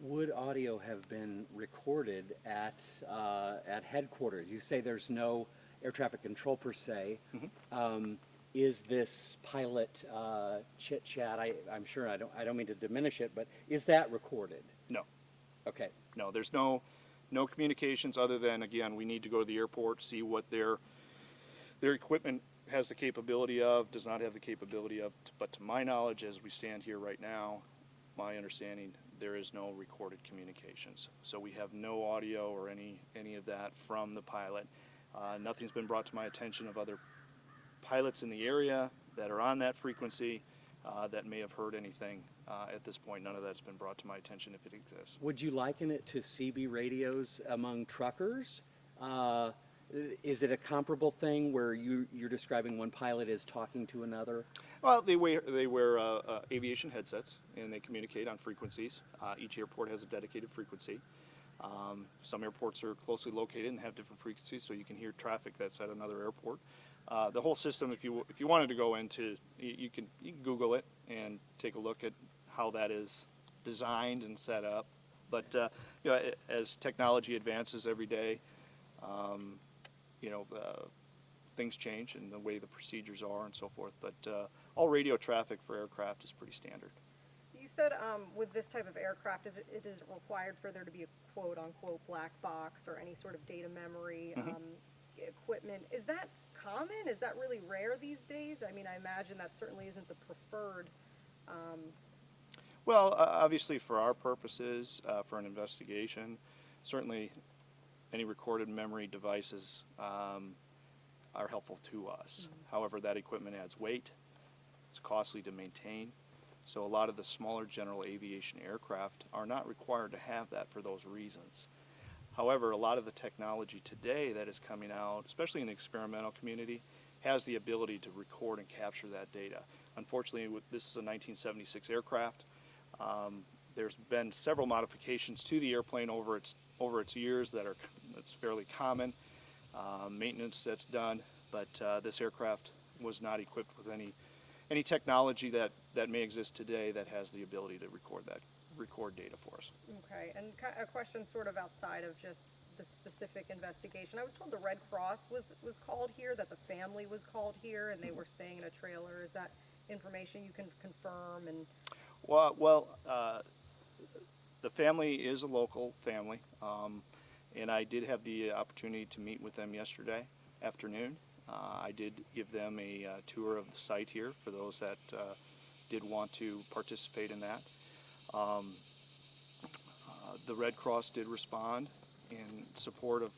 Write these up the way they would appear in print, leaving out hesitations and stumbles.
would audio have been recorded at headquarters? You say there's no air traffic control per se. Mm-hmm. Is this pilot chit chat? I'm sure I don't mean to diminish it, but is that recorded? No. Okay. No, there's no communications other than, again, we need to go to the airport, see what their equipment has the capability of, does not have the capability of. But to my knowledge, as we stand here right now, my understanding, there is no recorded communications. So we have no audio or any of that from the pilot. Nothing's been brought to my attention of other pilots in the area that are on that frequency that may have heard anything. At this point, none of that's been brought to my attention if it exists. Would you liken it to CB radios among truckers? Is it a comparable thing where you're describing one pilot is talking to another? Well, they wear aviation headsets and they communicate on frequencies. Each airport has a dedicated frequency. Some airports are closely located and have different frequencies, so you can hear traffic that's at another airport. The whole system, if you wanted to go into, you can Google it and take a look at how that is designed and set up. But you know, as technology advances every day, you know, things change and the way the procedures are and so forth. But all radio traffic for aircraft is pretty standard. You said with this type of aircraft, it is required for there to be a quote-unquote black box or any sort of data memory equipment. Is that common? Is that really rare these days? I mean, I imagine that certainly isn't the preferred. Well, obviously for our purposes, for an investigation, certainly any recorded memory devices are helpful to us. However, that equipment adds weight. It's costly to maintain. So a lot of the smaller general aviation aircraft are not required to have that for those reasons. However, a lot of the technology today that is coming out, especially in the experimental community, has the ability to record and capture that data. Unfortunately, this is a 1976 aircraft. There's been several modifications to the airplane over its years that's fairly common. Maintenance that's done, but this aircraft was not equipped with any technology that may exist today that has the ability to record data for us. Okay, and a question sort of outside of just the specific investigation. I was told the Red Cross was called here, that the family was called here, and they were staying in a trailer. Is that information you can confirm? And well, the family is a local family, and I did have the opportunity to meet with them yesterday afternoon. I did give them a tour of the site here for those that did want to participate in that. The Red Cross did respond in support of,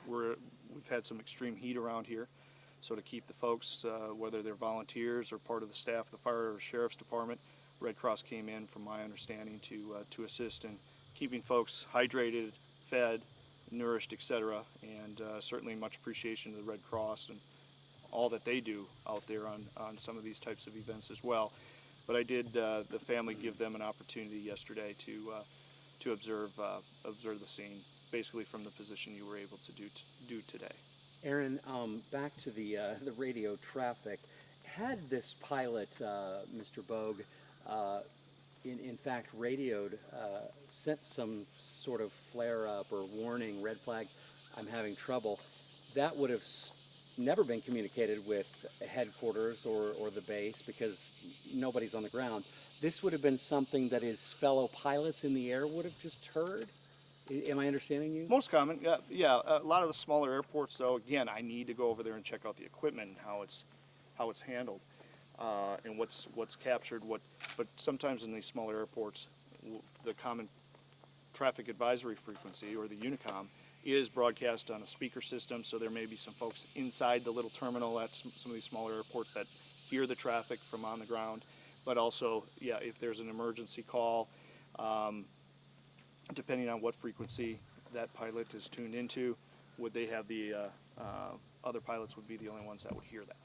we've had some extreme heat around here, so to keep the folks, whether they're volunteers or part of the staff of the fire or sheriff's department, Red Cross came in, from my understanding, to assist in keeping folks hydrated, fed, nourished, etc. And certainly much appreciation to the Red Cross and all that they do out there on some of these types of events as well. But I did the family give them an opportunity yesterday to observe the scene, basically from the position you were able to do today. Aaron, back to the radio traffic. Had this pilot, Mr. Bogue, in fact radioed, sent some sort of flare-up or warning, red flag, I'm having trouble, that would have never been communicated with headquarters or the base because nobody's on the ground. This would have been something that his fellow pilots in the air would have just heard? Am I understanding you? Most common, yeah. A lot of the smaller airports, though, again, I need to go over there and check out the equipment and how it's handled and what's captured. But sometimes in these smaller airports, the common traffic advisory frequency, or the Unicom, is broadcast on a speaker system, so there may be some folks inside the little terminal at some of these smaller airports that hear the traffic from on the ground. But also, yeah, if there's an emergency call, depending on what frequency that pilot is tuned into, would they have the other pilots would be the only ones that would hear that.